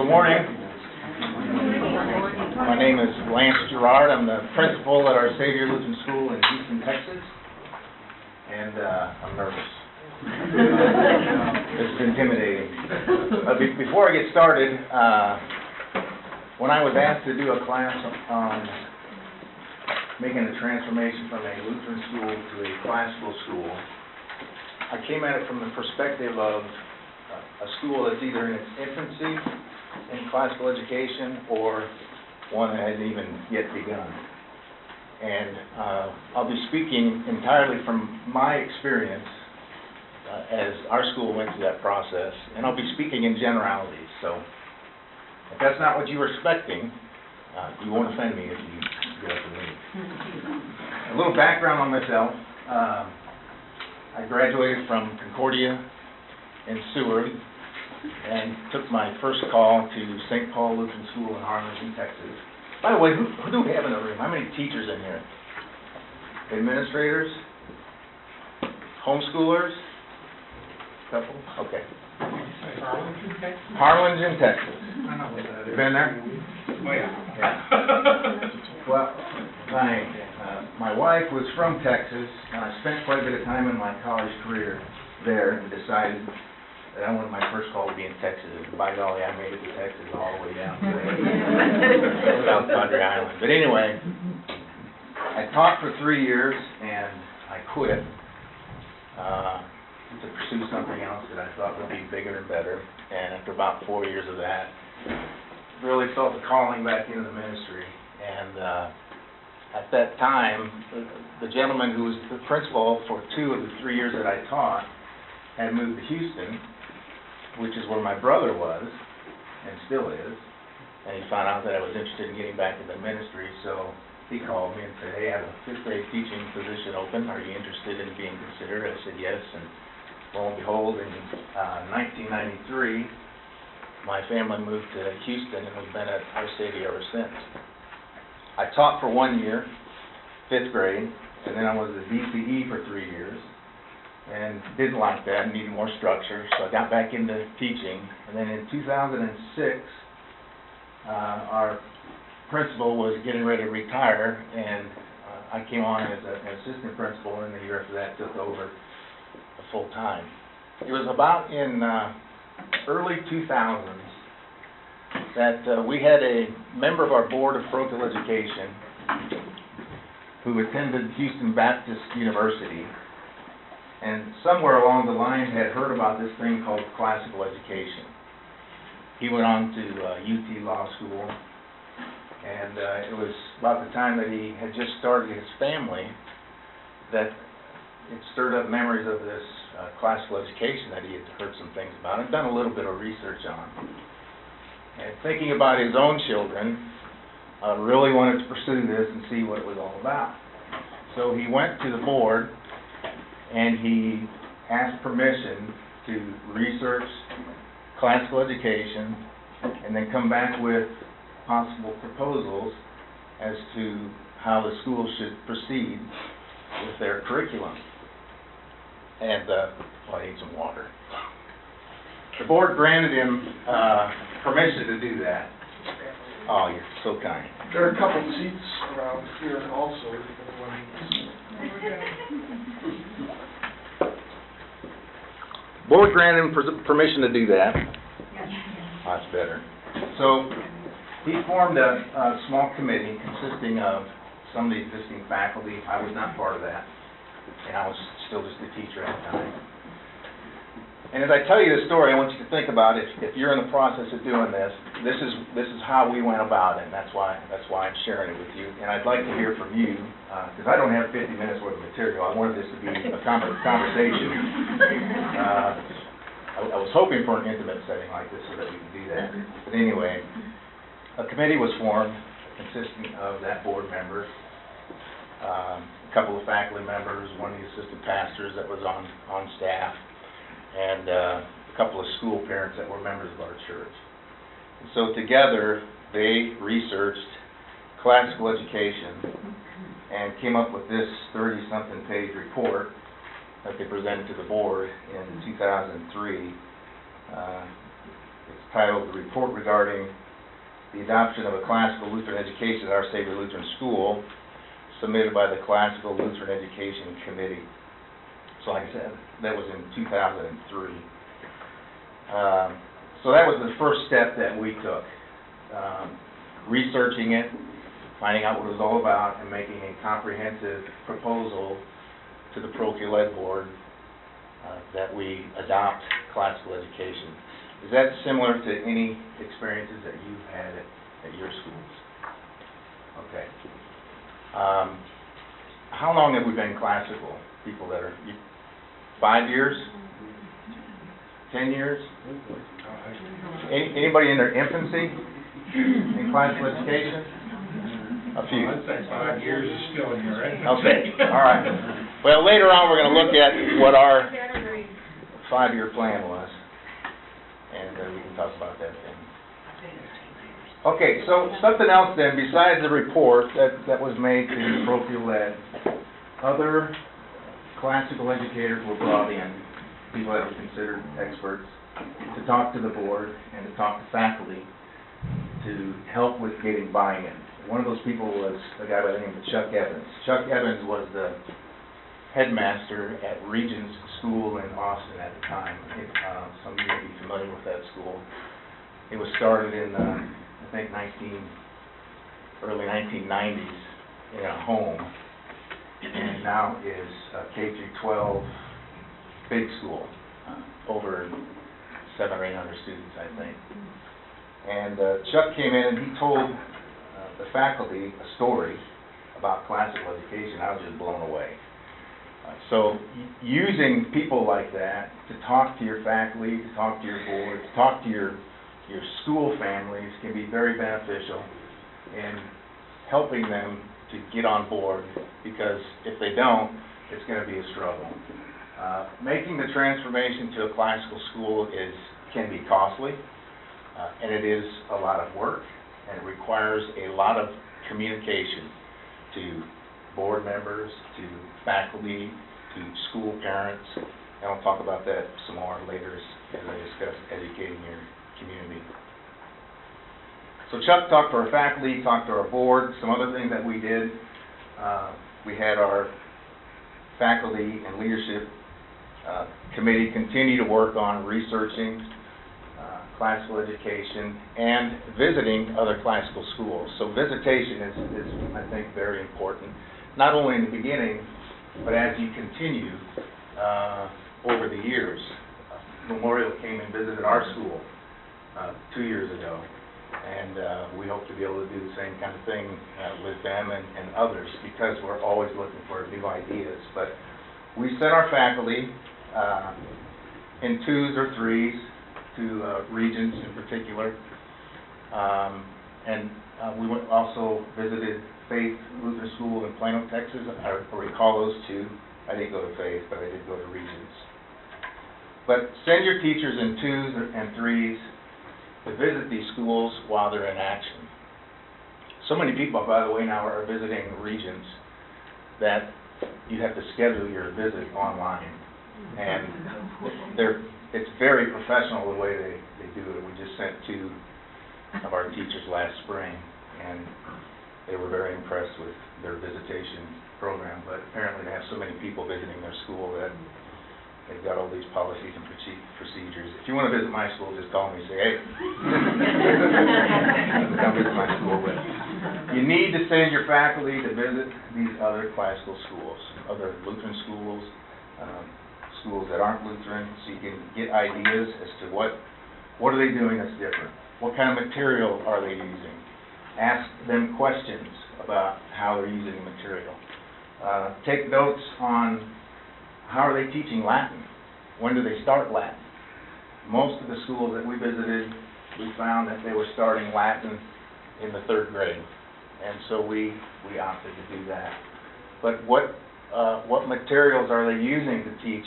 Good morning. My name is Gerard. I'm the principal at our Savior Lutheran School in Houston, Texas, and I'm nervous. This is intimidating. Before I get started, when I was asked to do a class on making a transformation from a Lutheran school to a classical school, I came at it from the perspective of a school that's either in its infancy in classical education or one that hasn't even yet begun. And I'll be speaking entirely from my experience as our school went through that process, and I'll be speaking in generalities. So if that's not what you were expecting, you won't offend me if you get up and leave. A little background on myself. I graduated from Concordia in Seward and took my first call to St. Paul Lutheran School in Arlington, Texas. By the way, who do we have in the room? How many teachers in here? Administrators? Homeschoolers? Couple? Okay. Arlington, Texas? Harlingen, Texas. I know what that is. Been there? Oh, yeah. Well, my wife was from Texas, and I spent quite a bit of time in my college career there and decided that I wanted my first call to be in Texas. And by golly, I made it to Texas all the way down to South Padre Island. But anyway, I taught for 3 years, and I quit to pursue something else that I thought would be bigger and better. And after about 4 years of that, really felt the calling back into the ministry. And at that time, the gentleman who was the principal for 2 of the 3 years that I taught had moved to Houston, which is where my brother was, and still is. And he found out that I was interested in getting back into ministry, so he called me and said, "Hey, I have a 5th grade teaching position open. Are you interested in being considered?" I said yes, and lo and behold, in 1993, my family moved to Houston, and we've been at our city ever since. I taught for 1 year, 5th grade, and then I was a DCE for 3 years, and didn't like that, needed more structure, so I got back into teaching. And then in 2006, our principal was getting ready to retire, and I came on as an assistant principal, and the year after that took over full time. It was about in early 2000s that we had a member of our board of parochial education who attended Houston Baptist University, and somewhere along the line had heard about this thing called classical education. He went on to UT Law School, and it was about the time that he had just started his family that it stirred up memories of this classical education that he had heard some things about and done a little bit of research on. And thinking about his own children, really wanted to pursue this and see what it was all about. So he went to the board and he asked permission to research classical education and then come back with possible proposals as to how the school should proceed with their curriculum. And, I need some water. The board granted him permission to do that. Oh, you're so kind. There are a couple seats around here also, if anyone needs. Board granted him permission to do that. That's better. So he formed a small committee consisting of some of the existing faculty. I was not part of that, and I was still just a teacher at the time. And as I tell you this story, I want you to think about if you're in the process of doing this, this is how we went about it, and that's why I'm sharing it with you. And I'd like to hear from you, because I don't have 50 minutes worth of material. I wanted this to be a conversation. I was hoping for an intimate setting like this so that we could do that. But anyway, a committee was formed consisting of that board member, a couple of faculty members, one of the assistant pastors that was on staff, and a couple of school parents that were members of our church. And so together, they researched classical education and came up with this 30-something page report that they presented to the board in 2003. It's titled "The Report Regarding the Adoption of a Classical Lutheran Education at Our Savior Lutheran School," submitted by the Classical Lutheran Education Committee. So like I said, that was in 2003. So that was the first step that we took, researching it, finding out what it was all about, and making a comprehensive proposal to the parochial ed board that we adopt classical education. Is that similar to any experiences that you've had at your schools? Okay. How long have we been classical? People that are 5 years? 10 years? Anybody in their infancy in classical education? A few. I'd say 5 years is still in your infancy. Okay, all right. Well, later on, we're going to look at what our 5-year plan was, and we can talk about that then. Okay, so something else then, besides the report that was made to parochial ed, other classical educators were brought in, people that were considered experts, to talk to the board and to talk to faculty to help with getting buy-in. One of those people was a guy by the name of Chuck Evans. Chuck Evans was the headmaster at Regents School in Austin at the time. Some of you may be familiar with that school. It was started in, I think, early 1990s in a home, and now is K through 12 big school, over 700 or 800 students, I think. And Chuck came in and he told the faculty a story about classical education. I was just blown away. So using people like that to talk to your faculty, to talk to your board, to talk to your school families can be very beneficial in helping them to get on board, because if they don't, it's going to be a struggle. Making the transformation to a classical school can be costly, and it is a lot of work, and it requires a lot of communication to board members, to faculty, to school parents, and I'll talk about that some more later as I discuss educating your community. So Chuck talked to our faculty, talked to our board. Some other things that we did, we had our faculty and leadership committee continue to work on researching classical education and visiting other classical schools. So visitation is, I think, very important, not only in the beginning, but as you continue over the years. Memorial came and visited our school 2 years ago, and we hope to be able to do the same kind of thing with them and others, because we're always looking for new ideas. But we sent our faculty in 2s or 3s to Regents in particular, and we also visited Faith Lutheran School in Plano, Texas. I recall those two. I didn't go to Faith, but I did go to Regents. But send your teachers in 2s and 3s to visit these schools while they're in action. So many people, by the way, now are visiting Regents that you have to schedule your visit online, and it's very professional the way they do it. We just sent 2 of our teachers last spring, and they were very impressed with their visitation program. But apparently they have so many people visiting their school that they've got all these policies and procedures. If you want to visit my school, just call me and say, hey, come visit my school. But you need to send your faculty to visit these other classical schools, other Lutheran schools, schools that aren't Lutheran, so you can get ideas as to what are they doing that's different. What kind of material are they using? Ask them questions about how they're using the material. Take notes on how are they teaching Latin? When do they start Latin? Most of the schools that we visited, we found that they were starting Latin in the 3rd grade, and so we opted to do that. But what materials are they using to teach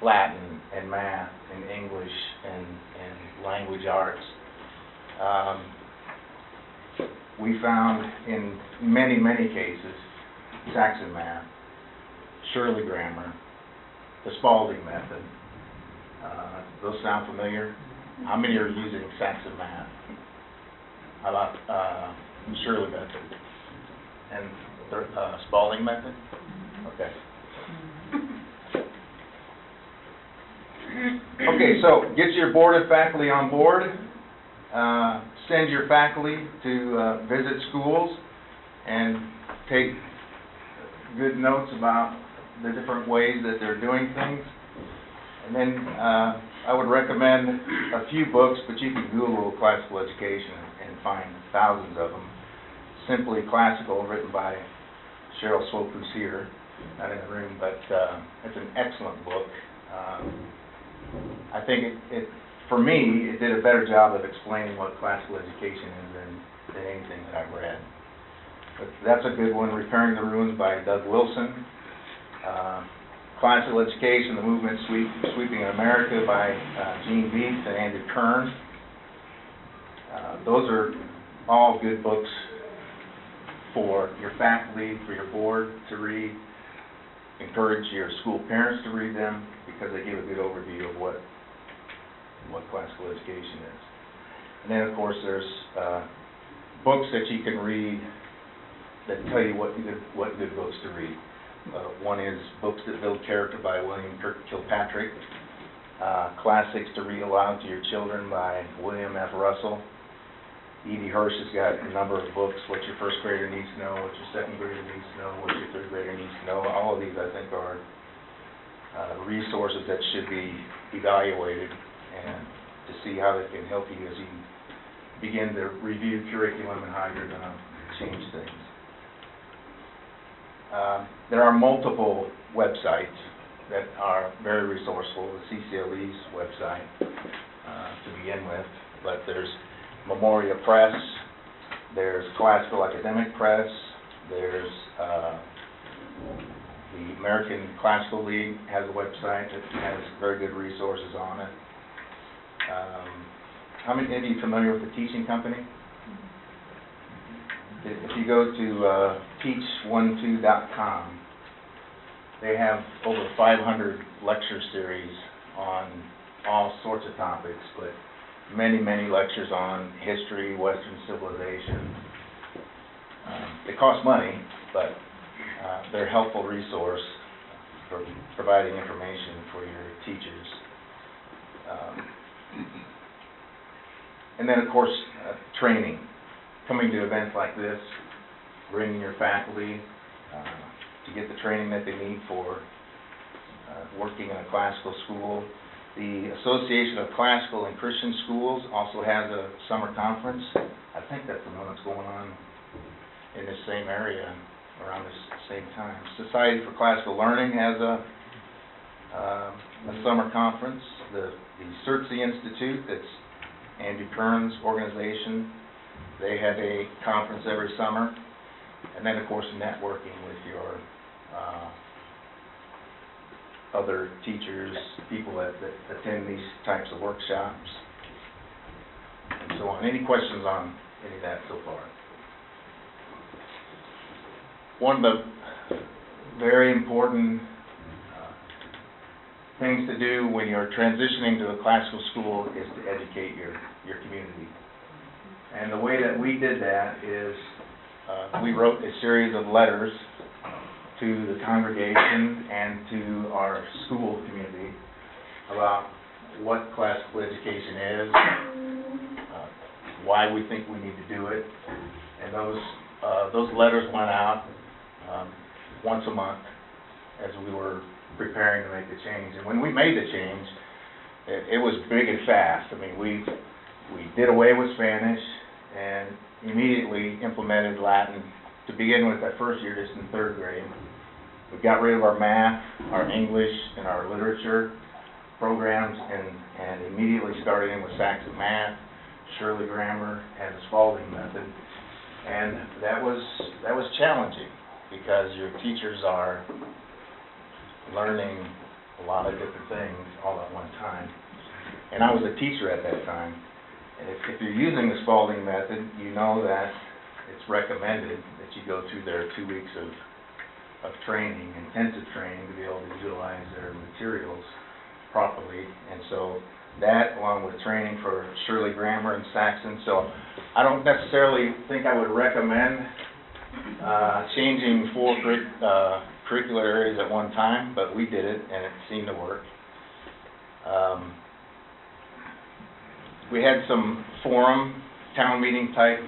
Latin and math and English and language arts? We found in many, many cases Saxon math, Shirley grammar, the Spalding method. Those sound familiar? How many are using Saxon Math? How about Shirley method? And Spalding method? Okay. Okay, so get your board of faculty on board. Send your faculty to visit schools and take good notes about the different ways that they're doing things. And then I would recommend a few books, but you can Google classical education and find thousands of them. Simply Classical, written by Cheryl Swope, who's here, not in the room, but it's an excellent book. I think for me, it did a better job of explaining what classical education is than anything that I've read. But that's a good one. Repairing the Ruins by Doug Wilson. Classical Education, The Movement Sweeping America by Gene Beath and Andy Kern. Those are all good books for your faculty, for your board to read. Encourage your school parents to read them because they give a good overview of what classical education is. And then, of course, there's books that you can read that tell you what good books to read. One is Books That Build Character by William Kilpatrick. Classics to Read Aloud to Your Children by William F. Russell. Edie Hirsch has got a number of books, What Your First Grader Needs to Know, What Your Second Grader Needs to Know, What Your Third Grader Needs to Know. All of these, I think, are resources that should be evaluated and to see how they can help you as you begin to review curriculum and how you're going to change things. There are multiple websites that are very resourceful. The CCLE's website to begin with, but there's Memoria Press, there's Classical Academic Press, there's the American Classical League has a website that has very good resources on it. How many of you are familiar with the Teaching Company? If you go to teach12.com, they have over 500 lecture series on all sorts of topics, but many, many lectures on history, Western civilization. They cost money, but they're a helpful resource for providing information for your teachers. And then, of course, training. Coming to events like this, bringing your faculty to get the training that they need for working in a classical school. The Association of Classical and Christian Schools also has a summer conference. I think that's the one that's going on in the same area around the same time. Society for Classical Learning has a summer conference. The CCLE Institute, that's Andy Kern's organization, they have a conference every summer. And then, of course, networking with your other teachers, people that attend these types of workshops, and so on. Any questions on any of that so far? One of the very important things to do when you're transitioning to a classical school is to educate your community. And the way that we did that is we wrote a series of letters to the congregation and to our school community about what classical education is, why we think we need to do it, and those letters went out once a month as we were preparing to make the change. And when we made the change, it was big and fast. I mean, we did away with Spanish and immediately implemented Latin to begin with that first year, just in third grade. We got rid of our math, our English, and our literature programs, and immediately started in with Saxon Math, Shirley Grammar, and the Spalding method. And that was challenging because your teachers are learning a lot of different things all at one time. And I was a teacher at that time. And if you're using the Spalding method, you know that it's recommended that you go through their 2 weeks of training, intensive training, to be able to utilize their materials properly. And so that along with training for Shirley Grammar and Saxon. So I don't necessarily think I would recommend changing 4 curricular areas at one time, but we did it and it seemed to work. We had some forum, town meeting type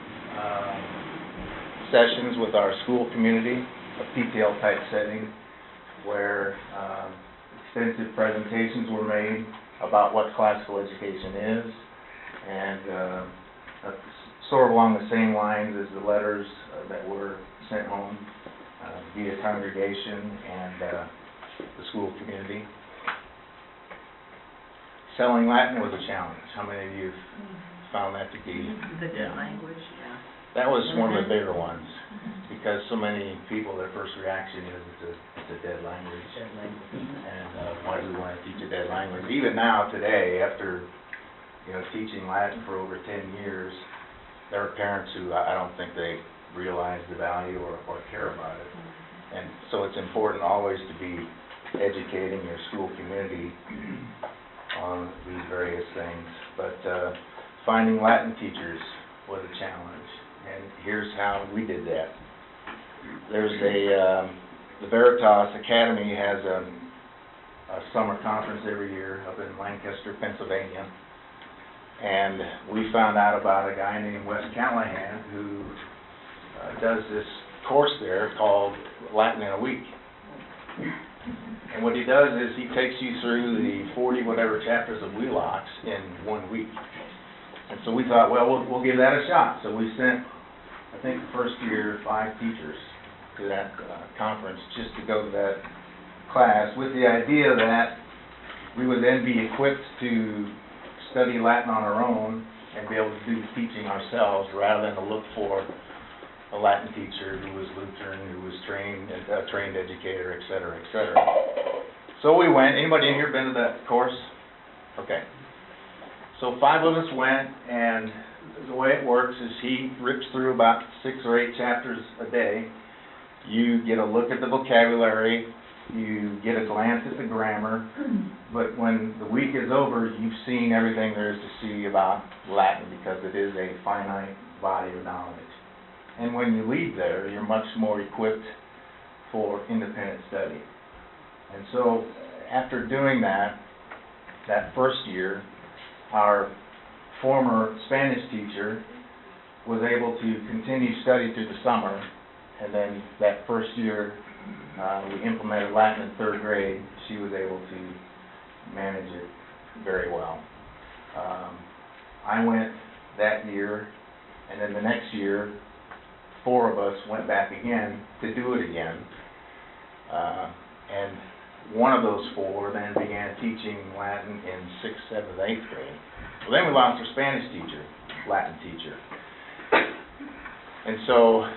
sessions with our school community, a PTL type setting, where extensive presentations were made about what classical education is, and sort of along the same lines as the letters that were sent home via congregation and the school community. Selling Latin was a challenge. How many of you found that to be? The dead language, yeah. That was one of the bigger ones, because so many people, their first reaction is it's a dead language. And why do we want to teach a dead language? Even now, today, after teaching Latin for over 10 years, there are parents who I don't think they realize the value or care about it. And so it's important always to be educating your school community on these various things. But finding Latin teachers was a challenge, and here's how we did that. There's the Veritas Academy has a summer conference every year up in Lancaster, Pennsylvania, and we found out about a guy named Wes Callahan who does this course there called Latin in a Week. And what he does is he takes you through the 40 whatever chapters of Wheelocks in 1 week. And so we thought, well, we'll give that a shot. So we sent, I think the first year, 5 teachers to that conference just to go to that class with the idea that we would then be equipped to study Latin on our own and be able to do the teaching ourselves rather than to look for a Latin teacher who was Lutheran, who was trained, a trained educator, et cetera, et cetera. So we went. Anybody in here been to that course? Okay. So 5 of us went, and the way it works is he rips through about 6 or 8 chapters a day. You get a look at the vocabulary, you get a glance at the grammar, but when the week is over, you've seen everything there is to see about Latin because it is a finite body of knowledge. And when you leave there, you're much more equipped for independent study. And so after doing that first year, our former Spanish teacher was able to continue study through the summer, and then that first year we implemented Latin in 3rd grade. She was able to manage it very well. I went that year, and then the next year 4 of us went back again to do it again. And one of those 4 then began teaching Latin in 6th, 7th, 8th grade. Well, then we lost our Spanish teacher, Latin teacher. And so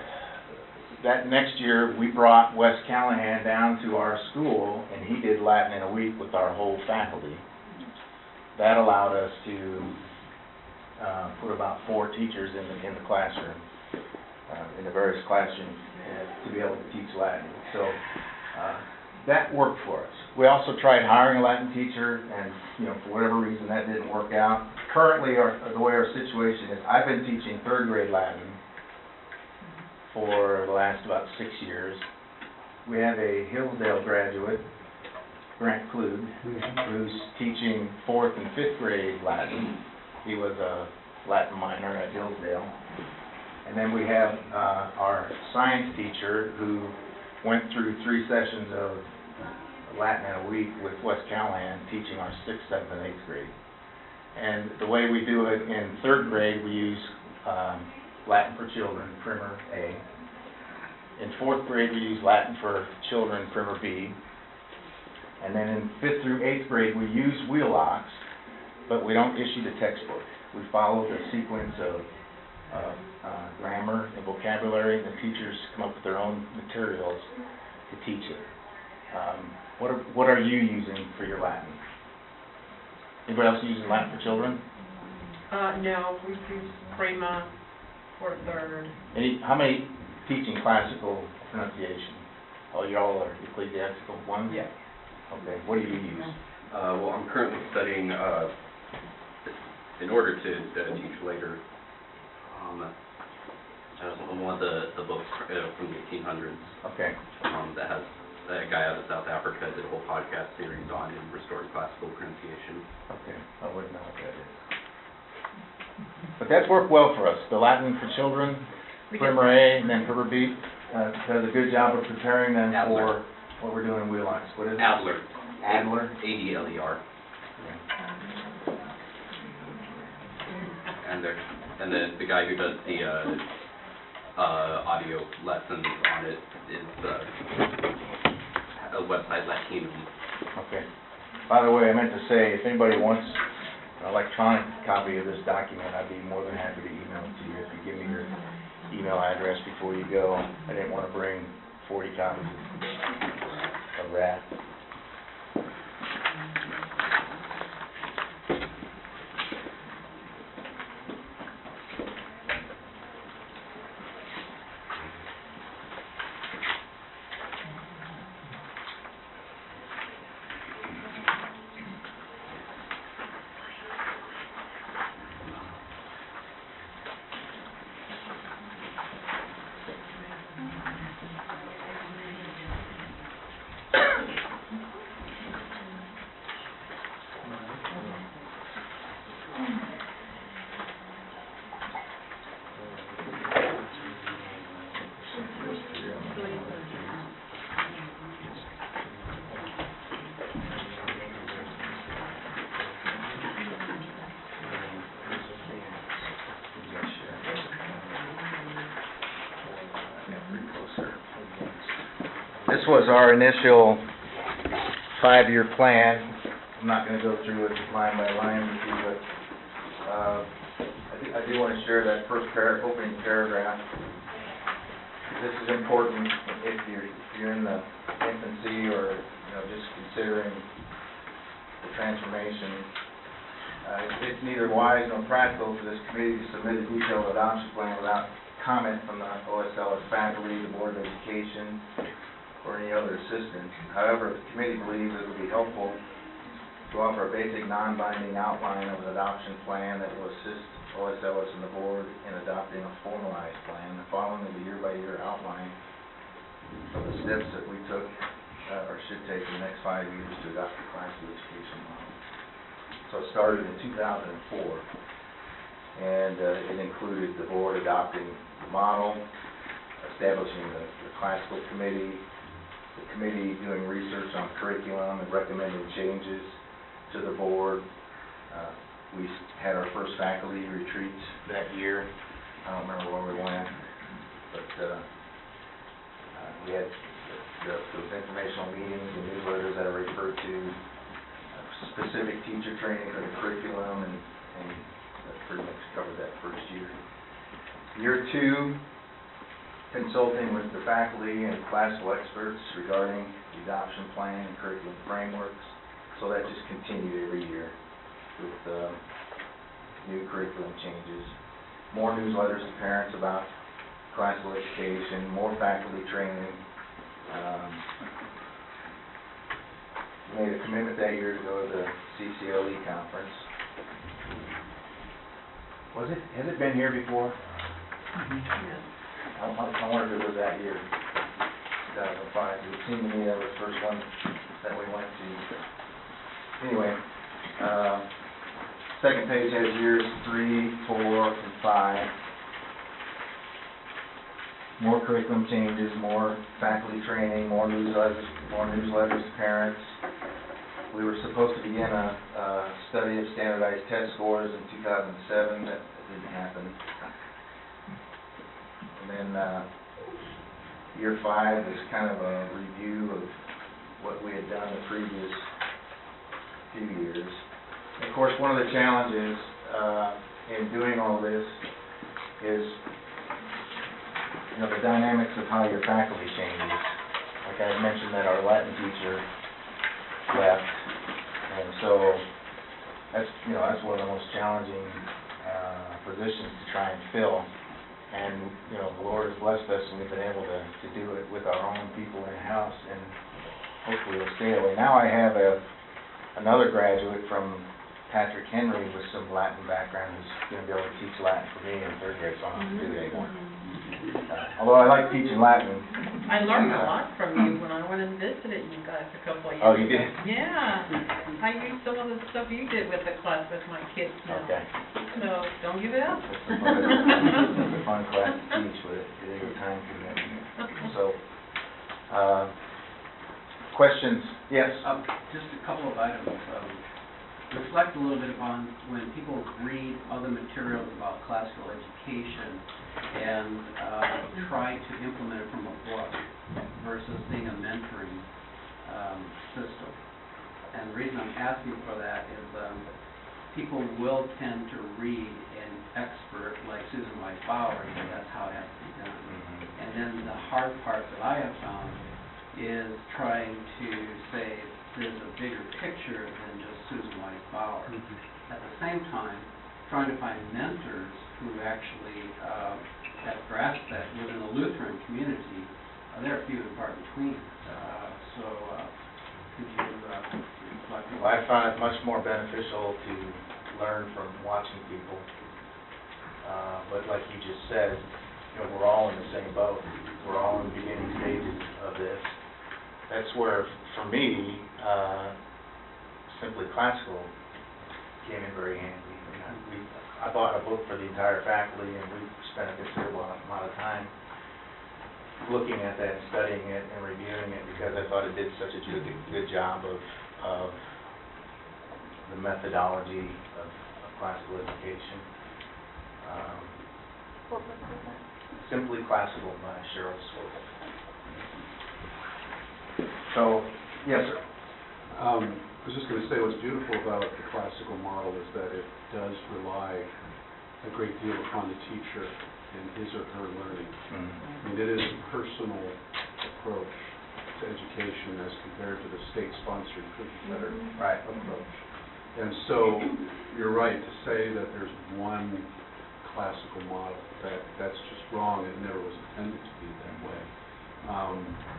that next year we brought Wes Callahan down to our school, and he did Latin in a week with our whole faculty. That allowed us to put about 4 teachers in the classroom, in the various classrooms, to be able to teach Latin. So that worked for us. We also tried hiring a Latin teacher, and for whatever reason that didn't work out. Currently, the way our situation is, I've been teaching 3rd grade Latin for the last about 6 years. We have a Hillsdale graduate, Grant Klug, who's teaching 4th and 5th grade Latin. He was a Latin minor at Hillsdale. And then we have our science teacher who went through 3 sessions of Latin in a week with Wes Callahan teaching our 6th, 7th, and 8th grade. And the way we do it in 3rd grade, we use Latin for Children, Primer A. In 4th grade, we use Latin for Children, Primer B. And then in 5th through 8th grade, we use Wheelocks, but we don't issue the textbook. We follow the sequence of grammar and vocabulary. The teachers come up with their own materials to teach it. What are you using for your Latin? Anybody else using Latin for children? No, we use Prima for 3rd. How many teaching classical pronunciation? Oh, you all are ecclesiastical? 1? Yeah. Okay, what do you use? Well, I'm currently studying in order to teach later. I was one of the books from the 1800s Okay. that has a guy out of South Africa did a whole podcast series on restored classical pronunciation. Okay, I wouldn't know what that is. But that's worked well for us. The Latin for children, We get- Primer A, and then Primer B, does a good job of preparing them Adler. for what we're doing in Wheelocks. What is it? Adler. Adler? ADLER. Okay. And the guy who does the audio lessons on it is a website Latinum. Okay. By the way, I meant to say, if anybody wants an electronic copy of this document, I'd be more than happy to email it to you if you give me your email address before you go. I didn't want to bring 40 copies of that. This was our initial 5-year plan. I'm not going to go through it line by line with you, but I do want to share that first opening paragraph. This is important if you're in the infancy or just considering the transformation. It's neither wise nor practical for this committee to submit a detailed adoption plan without comment from the OSLS faculty, the Board of Education, or any other assistance. However, the committee believes it would be helpful to offer a basic non-binding outline of an adoption plan that will assist OSLS and the board in adopting a formalized plan. The following is a year-by-year outline of the steps that we took or should take in the next 5 years to adopt the classical education model. So it started in 2004, and it included the board adopting the model, establishing the classical committee, the committee doing research on curriculum and recommending changes to the board. We had our first faculty retreats that year. I don't remember where we went, but we had those informational meetings and newsletters that I referred to, specific teacher training for the curriculum, and that pretty much covered that first year. Year 2, consulting with the faculty and classical experts regarding the adoption plan and curriculum frameworks. So that just continued every year with new curriculum changes. More newsletters to parents about classical education, more faculty training. We made a commitment that year to go to the CCLE conference. Has it been here before? I wonder if it was that year, 2005. It seemed to me that was the first one that we went to. Anyway, second page has years 3, 4, and 5. More curriculum changes, more faculty training, more newsletters to parents. We were supposed to begin a study of standardized test scores in 2007. That didn't happen. And then year 5 is kind of a review of what we had done the previous few years. Of course, one of the challenges in doing all this is the dynamics of how your faculty changes. Like I had mentioned that our Latin teacher left, and so that's one of the most challenging positions to try and fill. And the Lord has blessed us, and we've been able to do it with our own people in-house, and hopefully it'll stay that way. Now I have another graduate from Patrick Henry with some Latin background who's going to be able to teach Latin for me in third grade, so I don't have to do it anymore. Although I like teaching Latin. I learned a lot from you when I went and visited you guys a couple of years Oh, you ago. did? Yeah. I used some of the stuff you did with the class with my kids now. Okay. So, don't give it up. It's a fun class to teach with your time commitment. So, questions? Yes? Just a couple of items. Reflect a little bit upon when people read other materials about classical education and try to implement it from a book versus being a mentoring system. And the reason I'm asking for that is people will tend to read an expert like Susan Weiss Bauer and say that's how it has to be done. And then the hard part that I have found is trying to say there's a bigger picture than just Susan Weiss Bauer. At the same time, trying to find mentors who actually have grasped that within the Lutheran community, they're few and far between. Could you reflect on Well, I find it much more beneficial to learn from watching people. But like you just said, we're all in the same boat. We're all in the beginning stages of this. That's where, for me, simply classical came in very handy. I bought a book for the entire faculty, and we spent a considerable amount of time looking at that, studying it, and reviewing it, because I thought it did such a good job of the methodology of classical education. What book was that? Simply Classical by Cheryl Swope. So, yes, sir. I was just going to say what's beautiful about the classical model is that it does rely a great deal upon the teacher and his or her learning. I mean, it is a personal approach to education as compared to the state-sponsored cookie-cutter approach. And so you're right to say that there's one classical model. That's just wrong. It never was intended to be that way.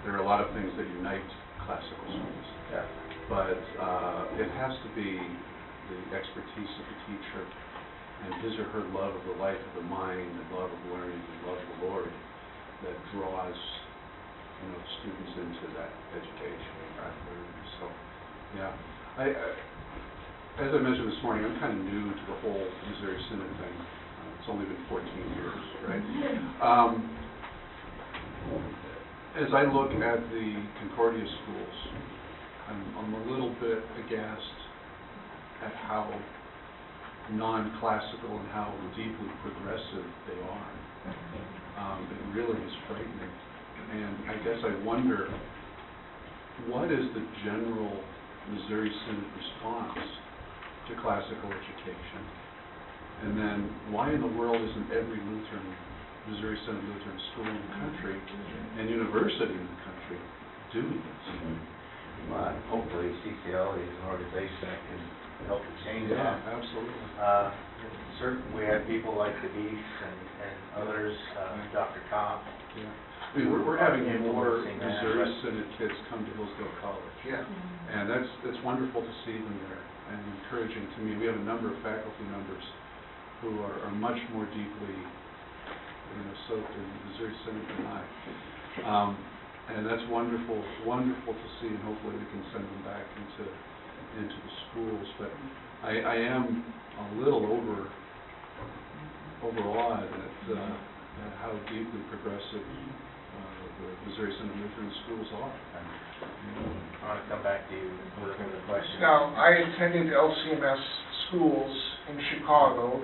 There are a lot of things that unite classical schools. Yeah. But it has to be the expertise of the teacher and his or her love of the life of the mind, and love of learning, and love of the Lord that draws, students into that education. So, yeah. As I mentioned this morning, I'm kind of new to the whole Missouri Synod thing. It's only been 14 years, right? As I look at the Concordia schools, I'm a little bit aghast at how non-classical and how deeply progressive they are. It really is frightening. And I guess I wonder, what is the general Missouri Synod response to classical education? And then why in the world isn't every Missouri Synod Lutheran school in the country and university in the country doing this? Well, hopefully CCLE is an organization that can help to change that. Yeah, absolutely. Certainly, we have people like the Beefs and others, Dr. Kopp. Yeah. I mean, we're having more Missouri Synod kids come to Hillsdale College. Yeah. And that's wonderful to see them there and encouraging to me. We have a number of faculty members who are much more deeply soaked in the Missouri Synod than I. And that's wonderful to see, and hopefully we can send them back into the schools. But I am a little overawed at how deeply progressive the Missouri Synod Lutheran schools are. I want to come back to you with a question. Now, I attended LCMS schools in Chicago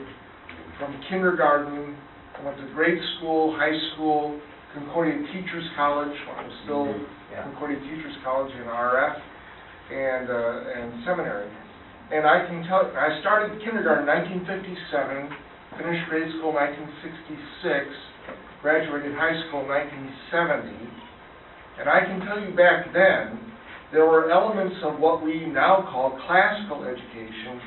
from kindergarten. I went to grade school, high school, Concordia Teachers College, when I was still Concordia Teachers College in RF, and seminary. And I can tell you, I started kindergarten in 1957, finished grade school in 1966, graduated high school in 1970, and I can tell you back then, there were elements of what we now call classical education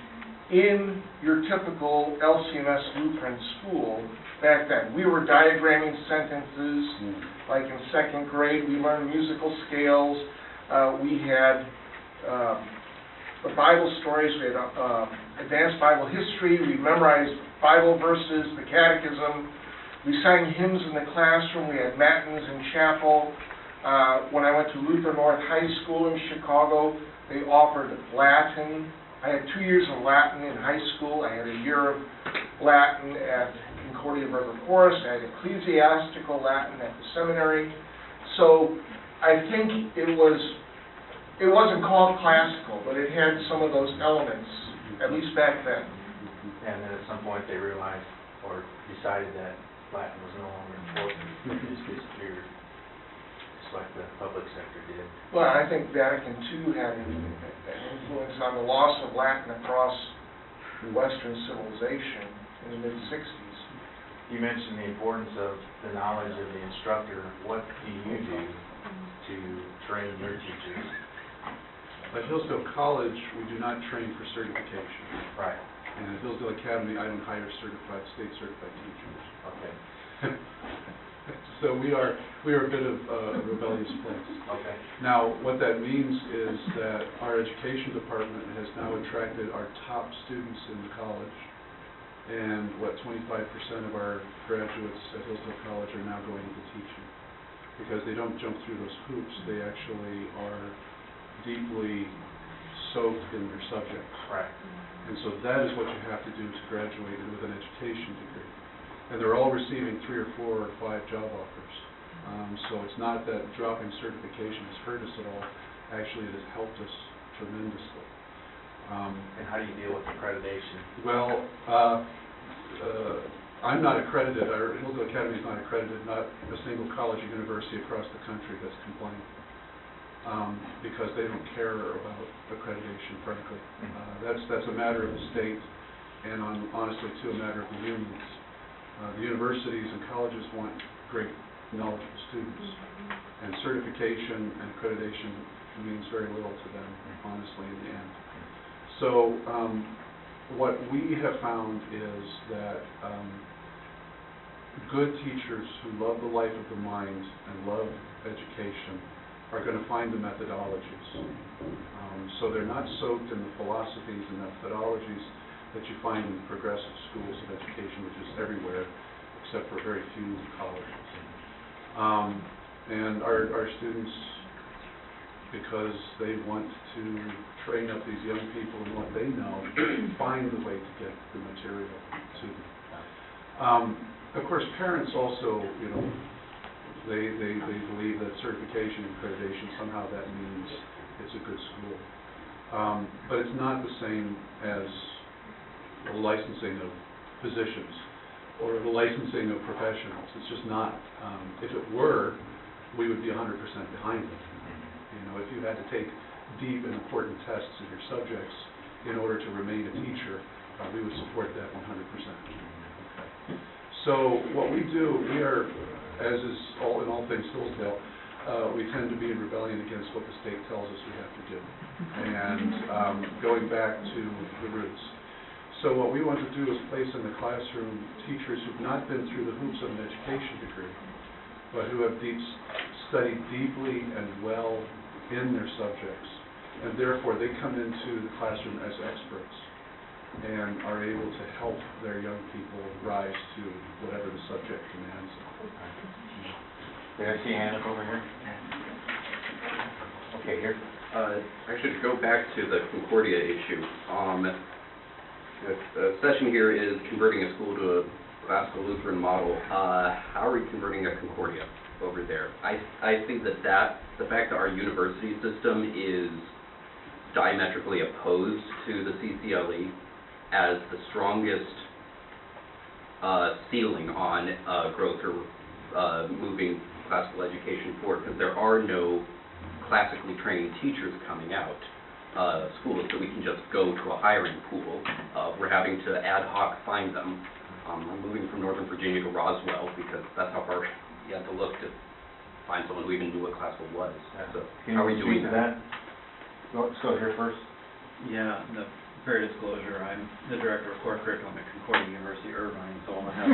in your typical LCMS Lutheran school back then. We were diagramming sentences, like in second grade we learned musical scales, we had the Bible stories, we had advanced Bible history, we memorized Bible verses, the catechism, we sang hymns in the classroom, we had matins in chapel. When I went to Lutheran North High School in Chicago, they offered Latin. I had 2 years of Latin in high school. I had a year of Latin at Concordia Brother Forest. I had ecclesiastical Latin at the seminary. So I think it wasn't called classical, but it had some of those elements, at least back then. And then at some point they realized or decided that Latin was no longer important, it just disappeared, just like the public sector did. Well, I think Vatican II had an influence on the loss of Latin across Western civilization in the mid-60s. You mentioned the importance of the knowledge of the instructor. What do you do to train your teachers? At Hillsdale College, we do not train for certification. Right. And at Hillsdale Academy, I don't hire state-certified teachers. Okay. So we are a bit of a rebellious place. Okay. Now, what that means is that our education department has now attracted our top students in the college, and 25% of our graduates at Hillsdale College are now going into teaching, because they don't jump through those hoops. They actually are deeply soaked in their subject. Right. And so that is what you have to do to graduate with an education degree. And they're all receiving 3 or 4 or 5 job offers. So it's not that dropping certification has hurt us at all. Actually, it has helped us tremendously. And how do you deal with accreditation? Well, I'm not accredited. Our Hillsdale Academy is not accredited. Not a single college or university across the country has complained. Because they don't care about accreditation, frankly. That's a matter of the state, and honestly, too, a matter of the unions. The universities and colleges want great, knowledgeable students, and certification and accreditation means very little to them, honestly, in the end. So what we have found is that good teachers who love the life of the mind and love education are going to find the methodologies. So they're not soaked in the philosophies and methodologies that you find in progressive schools of education, which is everywhere, except for very few colleges. And our students, because they want to train up these young people in what they know, find the way to get the material to them. Of course, parents also, they believe that certification and accreditation, somehow that means it's a good school. But it's not the same as the licensing of physicians or the licensing of professionals. It's just not. If it were, we would be 100% behind it. If you had to take deep and important tests in your subjects in order to remain a teacher, we would support that 100%. So what we do, we are, as is in all things Hillsdale, we tend to be in rebellion against what the state tells us we have to do, and going back to the roots. So what we want to do is place in the classroom teachers who've not been through the hoops of an education degree, but who have studied deeply and well in their subjects, and therefore they come into the classroom as experts and are able to help their young people rise to whatever the subject demands. Did I see a hand up over here? Okay, here. Actually, to go back to the Concordia issue, the session here is converting a school to a classical Lutheran model. How are we converting a Concordia over there? I think that the fact that our university system is diametrically opposed to the CCLE as the strongest ceiling on growth or moving classical education forward, because there are no classically trained teachers coming out of schools, so we can just go to a hiring pool. We're having to ad hoc find them. We're moving from Northern Virginia to Roswell because that's how far you had to look to find someone who even knew what classical was. So how are we doing that? Let's go here first. Yeah, the fair disclosure, I'm the director of core curriculum at Concordia University, Irvine, so I'll have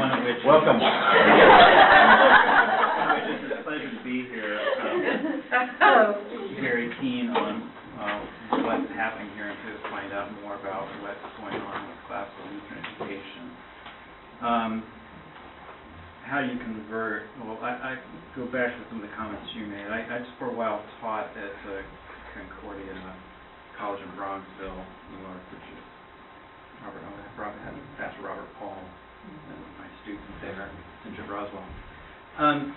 one of which Welcome. one of which is a pleasure to be here. very keen on what's happening here and to find out more about what's going on with classical Lutheran education. How do you convert? Well, I go back to some of the comments you made. I just for a while taught at Concordia College in Bronxville, New York, which is Pastor Robert Paul, and my students there, Ginger Roswell. And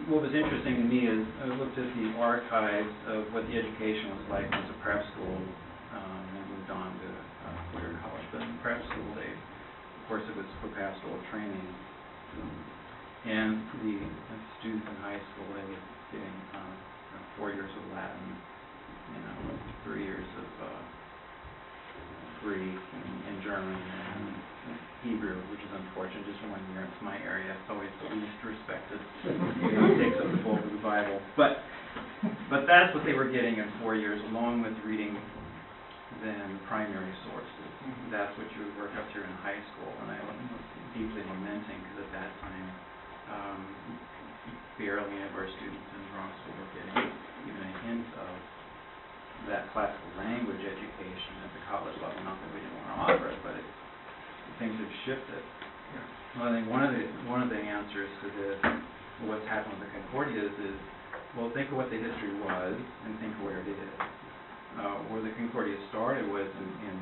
what was interesting to me is I looked at the archives of what the education was like when it was a prep school, and moved on to Lutheran college. But in prep school, of course, it was for pastoral training. And the students in high school, they were getting 4 years of Latin, 3 years of Greek and German and Hebrew, which is unfortunate, just 1 year. It's my area. It's always the least respected. It takes up the bulk of the Bible. But that's what they were getting in 4 years, along with reading then primary sources. That's what you would work up through in high school. And I was deeply lamenting because at that time, barely any of our students in Bronxville were getting even a hint of that classical language education at the college level. Not that we didn't want to offer it, but things have shifted. Well, I think one of the answers to this, what's happened with the Concordias is, well, think of what the history was and think of where it is. Where the Concordia started was in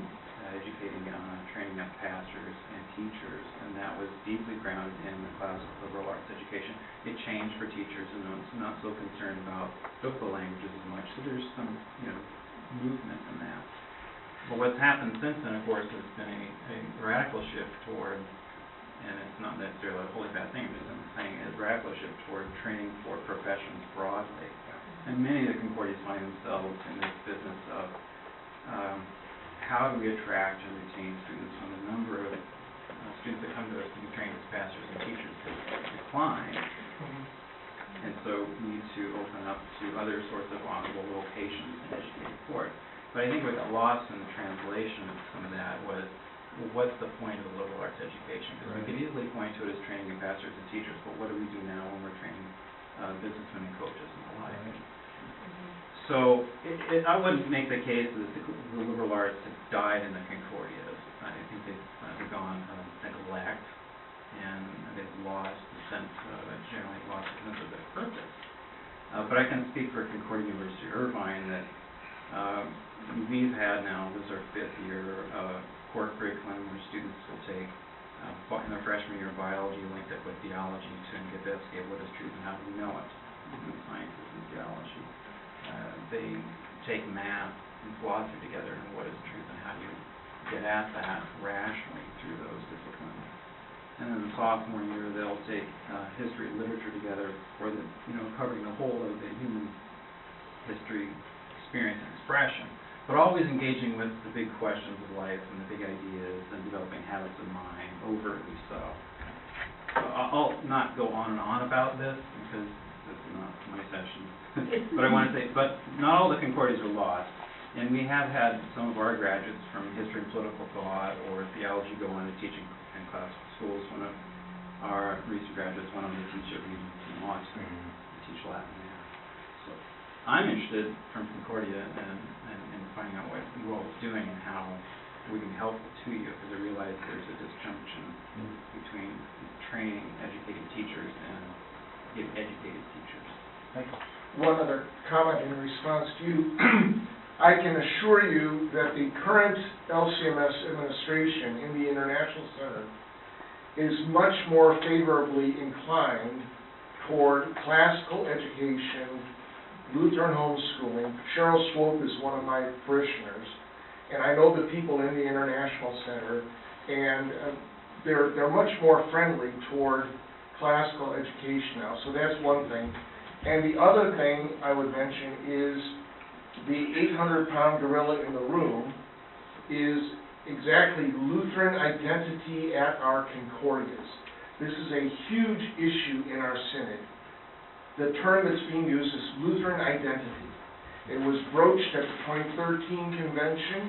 educating, training up pastors and teachers, and that was deeply grounded in the classical liberal arts education. It changed for teachers, and it's not so concerned about biblical languages as much, so there's some, movement in that. But what's happened since then, of course, has been a radical shift toward, and it's not necessarily a wholly bad thing, but I'm saying a radical shift toward training for professions broadly. And many of the Concordias find themselves in this business of how do we attract and retain students when the number of students that come to us to be trained as pastors and teachers has declined. And so we need to open up to other sorts of honorable vocations and educate for it. But I think what got lost in the translation of some of that was, well, what's the point of the liberal arts education? Because we could easily point to it as training in pastors and teachers, but what do we do now when we're training businessmen and coaches and the like? So I wouldn't make the case that the liberal arts have died in the Concordias. I think they've gone neglect, and they've lost the sense of, generally lost the sense of their purpose. But I can speak for Concordia University Irvine that we've had now, this is our 5th year, core curriculum where students will take in their freshman year biology linked up with theology to investigate what is truth and how do we know it, sciences and theology. They take math and philosophy together and what is truth and how do you get at that rationally through those disciplines. And then the sophomore year they'll take history and literature together for the, covering the whole of the human history, experience, and expression, but always engaging with the big questions of life and the big ideas and developing habits of mind, overtly so. I'll not go on and on about this because this is not my session. But I want to say, but not all the Concordias are lost. And we have had some of our graduates from history and political thought or theology go on to teaching in classical schools. One of our recent graduates went on to teach at Regent in Austin, teach Latin there. So I'm interested from Concordia in finding out what you all is doing and how we can help to you, because I realize there's a disjunction between training educated teachers and getting educated teachers. Thank you. One other comment in response to you. I can assure you that the current LCMS administration in the International Center is much more favorably inclined toward classical education, Lutheran homeschooling. Cheryl Swope is one of my parishioners, and I know the people in the International Center, and they're much more friendly toward classical education now, so that's one thing. And the other thing I would mention is the 800-pound gorilla in the room is exactly Lutheran identity at our Concordias. This is a huge issue in our synod. The term that's being used is Lutheran identity. It was broached at the 2013 convention,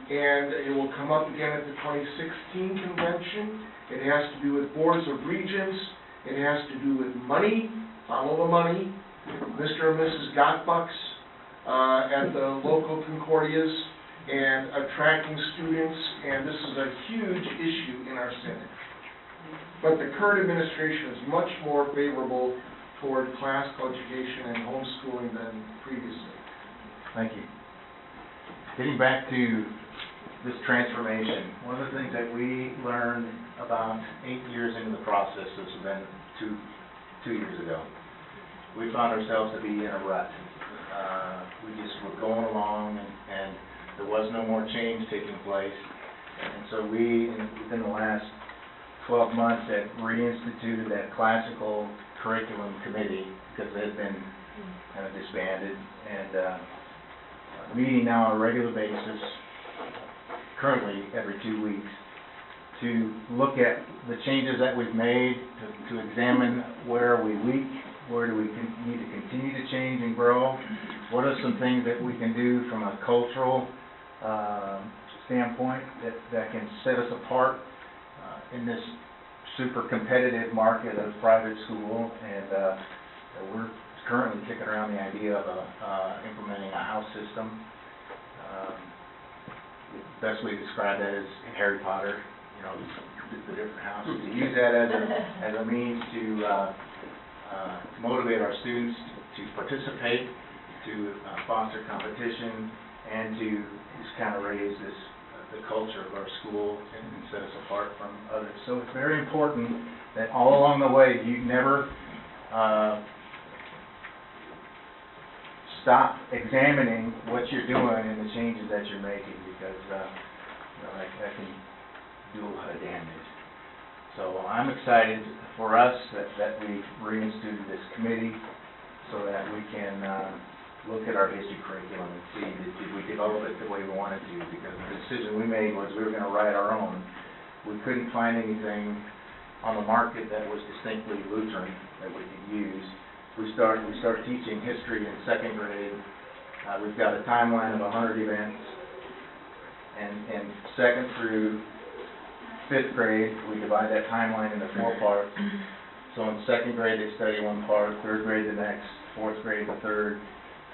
and it will come up again at the 2016 convention. It has to do with boards of regents. It has to do with money, follow the money, Mr. and Mrs. Gottbucks at the local Concordias and attracting students, and this is a huge issue in our Synod. But the current administration is much more favorable toward classical education and homeschooling than previously. Thank you. Getting back to this transformation, one of the things that we learned about 8 years into the process, this has been two years ago, we found ourselves to be in a rut. We just were going along, and there was no more change taking place. And so we, within the last 12 months, had reinstituted that classical curriculum committee, because it had been kind of disbanded, and meeting now on a regular basis, currently every 2 weeks, to look at the changes that we've made, to examine where are we weak, where do we need to continue to change and grow, what are some things that we can do from a cultural standpoint that can set us apart in this super competitive market of private school, and we're currently kicking around the idea of implementing a house system. The best way to describe that is Harry Potter, you know, the different houses. To use that as a means to motivate our students to participate, to foster competition, and to just kind of raise the culture of our school and set us apart from others. So it's very important that all along the way you never stop examining what you're doing and the changes that you're making, because that can do a lot of damage. So I'm excited for us that we've reinstituted this committee so that we can look at our history curriculum and see did we develop it the way we wanted to, because the decision we made was we were going to write our own. We couldn't find anything on the market that was distinctly Lutheran that we could use. We start teaching history in second grade. We've got a timeline of 100 events, and second through fifth grade, we divide that timeline into 4 parts. So in second grade, they study one part, third grade the next, fourth grade the third,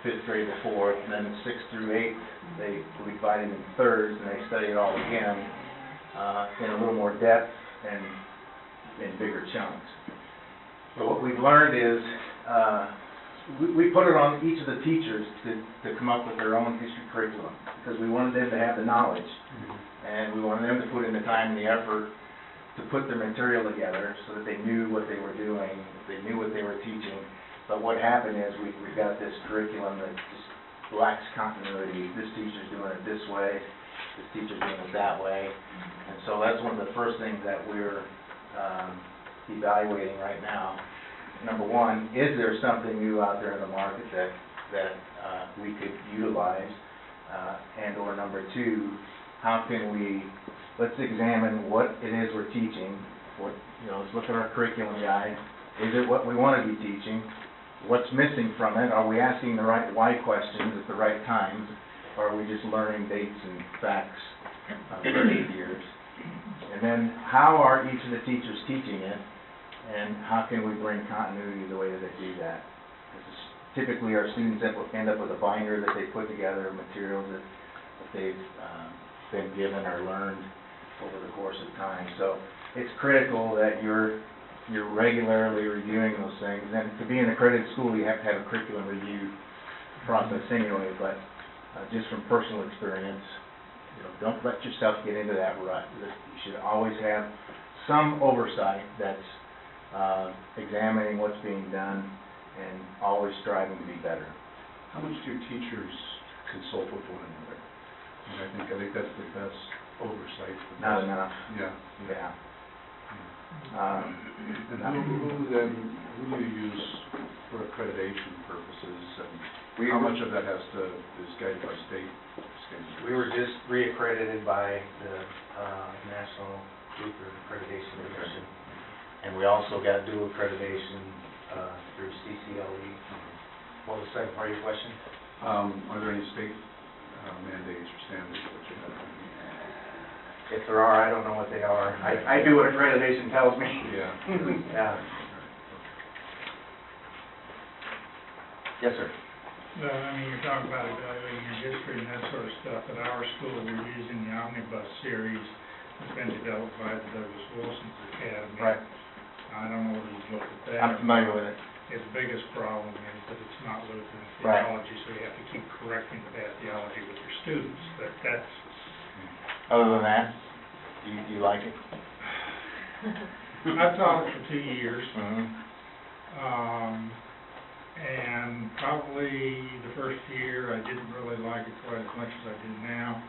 fifth grade the fourth, and then in 6th through 8th, we divide it in thirds, and they study it all again in a little more depth and in bigger chunks. So what we've learned is we put it on each of the teachers to come up with their own history curriculum, because we wanted them to have the knowledge, and we wanted them to put in the time and the effort to put their material together so that they knew what they were doing, they knew what they were teaching. But what happened is we got this curriculum that just lacks continuity. This teacher's doing it this way, this teacher's doing it that way. And so that's one of the first things that we're evaluating right now. Number one, is there something new out there in the market that we could utilize? And or number two, how can let's examine what it is we're teaching. Let's look at our curriculum guide. Is it what we want to be teaching? What's missing from it? Are we asking the right why questions at the right times? Or are we just learning dates and facts for 8 years? And then how are each of the teachers teaching it? And how can we bring continuity to the way that they do that? Because typically our students end up with a binder that they put together of materials that they've been given or learned over the course of time. So it's critical that you're regularly reviewing those things. And to be an accredited school, you have to have a curriculum review process anyway. But just from personal experience, don't let yourself get into that rut. You should always have some oversight that's examining what's being done and always striving to be better. How much do teachers consult with one another? And I think that's the best oversight. Not enough. Yeah. Yeah. And who do you use for accreditation purposes, and how much of that is guided by state standards? We were just reaccredited by the National Lutheran Accreditation Commission, and we also got dual accreditation through CCLE. What was the second part of your question? Are there any state mandates or standards that you have? If there are, I don't know what they are. I do what accreditation tells me. Yeah. Yeah. Yes, sir. Well, I mean, you're talking about evaluating your history and that sort of stuff. At our school, we're using the Omnibus series that's been developed by the Douglas Wilson's Academy. Right. I don't know whether you've looked at that. I'm familiar with it. Its biggest problem is that it's not Lutheran Right. theology, so you have to keep correcting the bad theology with your students. But that's, Other than that, do you like it? I've taught it for 2 years. Mm-hmm. And probably the first year, I didn't really like it quite as much as I do now.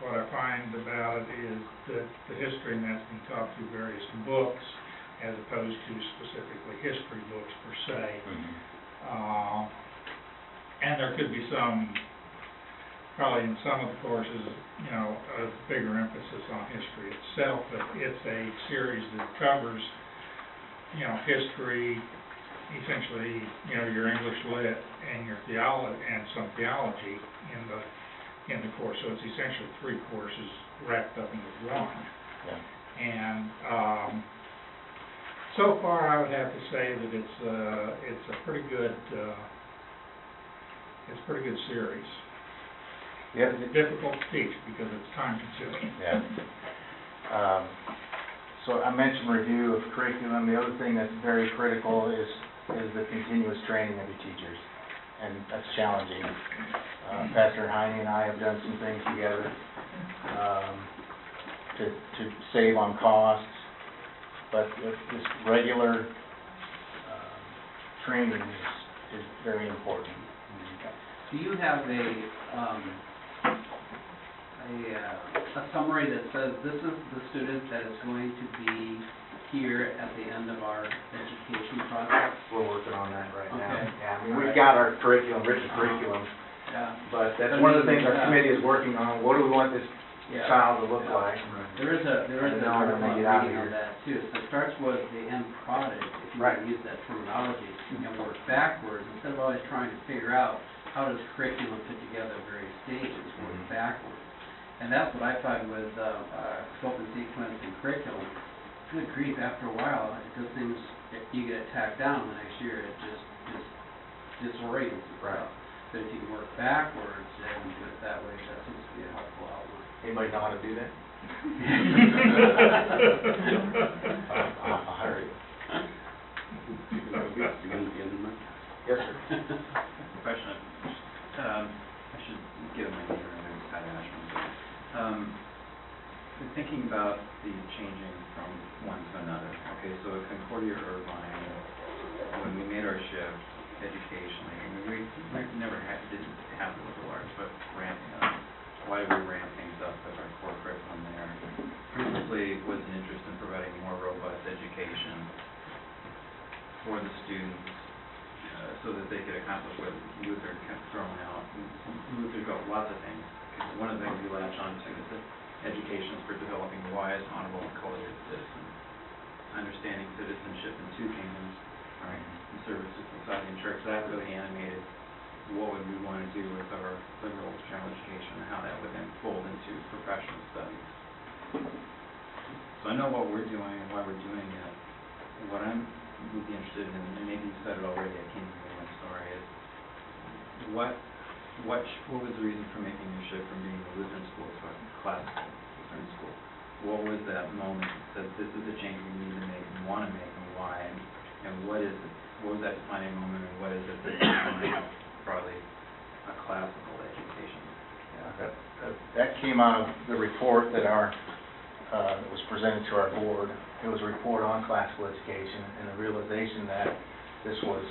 What I find about it is that the history in that's being taught through various books, as opposed to specifically history books per se. And there could be some, probably in some of the courses, you know, a bigger emphasis on history itself, but it's a series that covers, you know, history, essentially, you know, your English lit and your theology, and some theology in the course. So it's essentially 3 courses wrapped up into one. Yeah. And so far, I would have to say that it's a pretty good series. Yeah. It's difficult to teach because it's time consuming. Yeah. So I mentioned review of curriculum. The other thing that's very critical is the continuous training of your teachers, and that's challenging. Pastor Heine and I have done some things together to save on costs, but this regular training is very important. Do you have a summary that says this is the student that is going to be here at the end of our education process? We're working on that right now. Okay. Yeah, I mean, we've got our curriculum, written curriculum, Yeah. but that's one of the things our committee is working on. What do we want this Yeah. child to look like? There is an know when article they get out of reading on here. that too. So it starts with the end product, if you Right. want to use that terminology, and work backwards, instead of always trying to figure out how does curriculum fit together at various stages, work Mhm. backwards. And that's what I find with scope and sequence and curriculum. Good grief, after a while, it does things, you get it tacked down the next year, it just disorients itself. Right. But if you can work backwards and do it that way, that seems to be a helpful outline. Anybody know how to do that? I'll hire you. Yes, sir. Question, I should give my name, my name is Pat Ashman. In thinking about the changing from one to another, okay, so at Concordia Irvine, when we made our shift educationally, I mean, we didn't have it before, but ramping up. Why do we ramp things up with our core curriculum there? Principally was an interest in providing more robust education for the students, so that they could accomplish what Luther kept throwing out. Luther got lots of things. One of the things we latch on to is that education is for developing wise, honorable, and cultured citizens. Understanding citizenship in 2 kingdoms, right, in service to society and church. That really animated what would we want to do with our liberal general education and how that would then fold into professional studies. So I know what we're doing and why we're doing it. What I would be interested in, and maybe you said it already, I can't remember my story, is what was the reason for making your shift from being a Lutheran school to a classical Lutheran school? What was that moment that said this is a change we need to make and want to make, and why? And what is it? What was that defining moment, and what is it that defines probably a classical education? That came out of the report that was presented to our board. It was a report on classical education and the realization that this was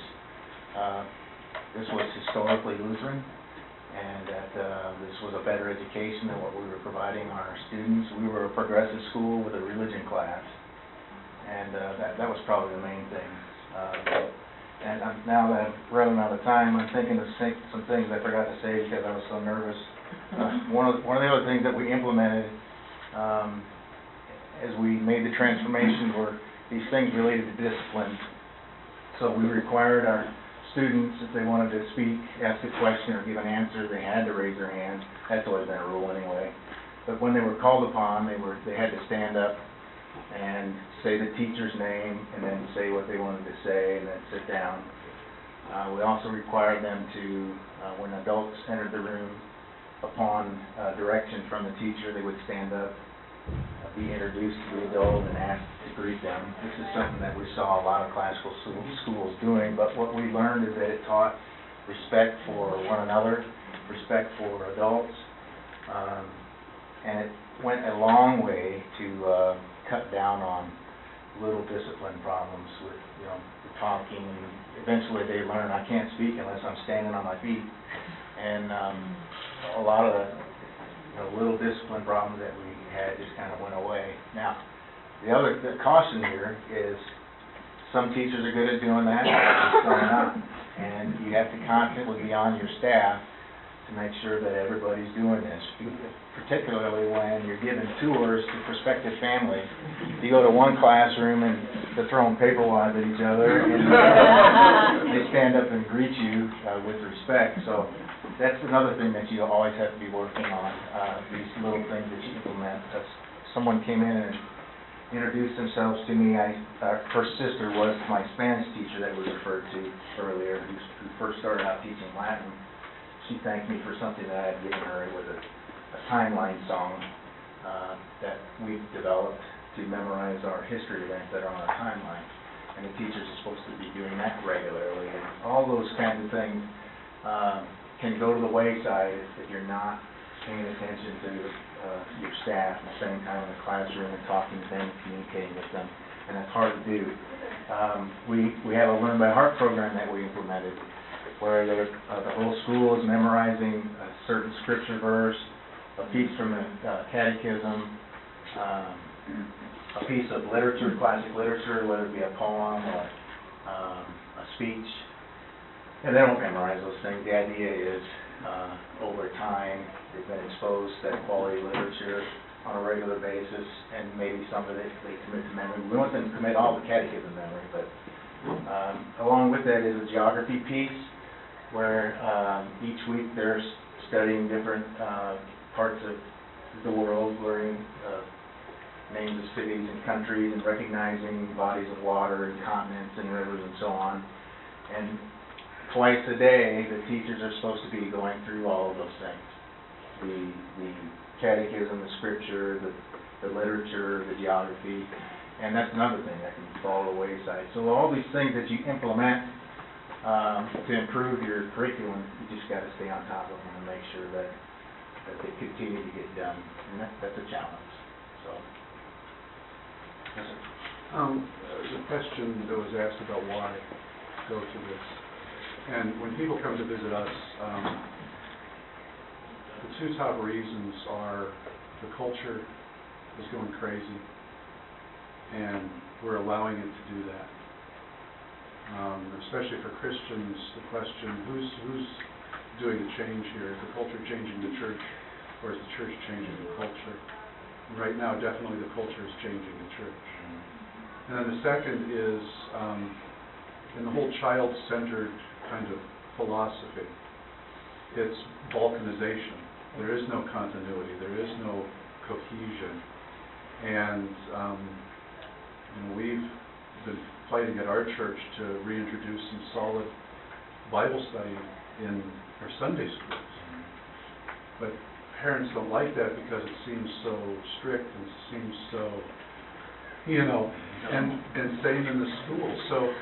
historically Lutheran, and that this was a better education than what we were providing our students. We were a progressive school with a religion class, and that was probably the main thing. And now that I've run out of time, I'm thinking of some things I forgot to say because I was so nervous. One of the other things that we implemented as we made the transformation were these things related to discipline. So we required our students, if they wanted to speak, ask a question, or give an answer, they had to raise their hand. That's always been a rule anyway. But when they were called upon, they had to stand up and say the teacher's name, and then say what they wanted to say, and then sit down. We also required them to, when adults entered the room, upon direction from the teacher, they would stand up, be introduced to the adult, and asked to greet them. This is something that we saw a lot of classical schools doing, but what we learned is that it taught respect for one another, respect for adults, and it went a long way to cut down on little discipline problems with, the talking, and eventually they learn I can't speak unless I'm standing on my feet. And a lot of the little discipline problems that we had just kind of went away. Now, the caution here is some teachers are good at doing that, some are not. And you have to constantly be on your staff to make sure that everybody's doing this, particularly when you're giving tours to prospective families. You go to one classroom and they're throwing paper wads at each other, and they stand up and greet you with respect. So that's another thing that you always have to be working on, these little things that you implement. Someone came in and introduced themselves to me. Her sister was my Spanish teacher that was referred to earlier, who first started out teaching Latin. She thanked me for something that I had given her. It was a timeline song that we've developed to memorize our history events that are on our timeline. And the teachers are supposed to be doing that regularly. And all those kinds of things can go to the wayside if you're not paying attention to your staff at the same time in the classroom and talking to them, communicating with them. And that's hard to do. We have a Learn by Heart program that we implemented, where the whole school is memorizing a certain scripture verse, a piece from the catechism, a piece of literature, classic literature, whether it be a poem or a speech. And they don't memorize those things. The idea is, over time, they've been exposed to that quality literature on a regular basis, and maybe some of it they commit to memory. We want them to commit all the catechism memory, but along with that is a geography piece, where each week they're studying different parts of the world, learning names of cities and countries, and recognizing bodies of water and continents and rivers and so on. And twice a day, the teachers are supposed to be going through all of those things. The catechism, the scripture, the literature, the geography, and that's another thing that can fall to the wayside. So all these things that you implement to improve your curriculum, you just got to stay on top of them and make sure that they continue to get done, and that's a challenge. So, yes, sir. The question that was asked about why go to this, and when people come to visit us, the two top reasons are the culture is going crazy, and we're allowing it to do that. Especially for Christians, the question, who's doing the change here? Is the culture changing the church, or is the church changing the culture? And right now, definitely the culture is changing the church. And then the second is, in the whole child-centered kind of philosophy, it's balkanization. There is no continuity. There is no cohesion. And we've been fighting at our church to reintroduce some solid Bible study in our Sunday schools. But parents don't like that because it seems so strict and seems so, and same in the schools. So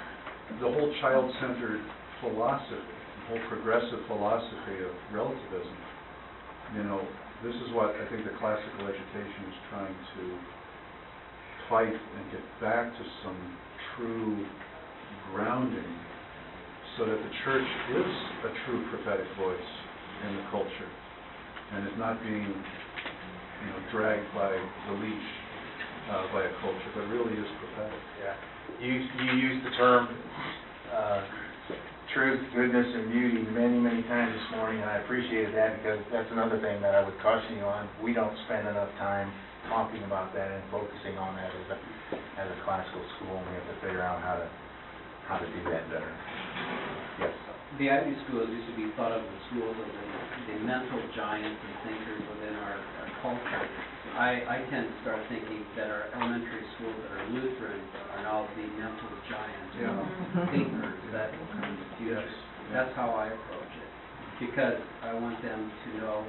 the whole child-centered philosophy, the whole progressive philosophy of relativism, this is what I think the classical education is trying to fight and get back to some true grounding, so that the church is a true prophetic voice in the culture and is not being dragged by the leash by a culture, but really is prophetic. Yeah. You used the term truth, goodness, and beauty many times this morning, and I appreciated that, because that's another thing that I would caution you on. We don't spend enough time talking about that and focusing on that as a classical school, and we have to figure out how to do that better. Yes. The Ivy schools used to be thought of as schools of the mental giants and thinkers within our culture. I tend to start thinking that our elementary schools that are Lutheran are now the mental giants, thinkers that will come in the future. That's how I approach it, because I want them to know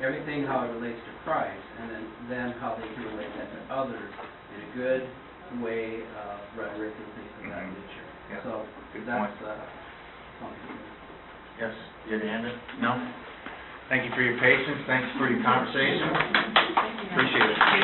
everything how it relates to Christ, and then how they can relate that to others in a good way, rhetoric and things of that nature. Yeah, So good that's point. something. Yes, you had your hand up? No? Thank you for your patience, thanks for your conversation. Appreciate it.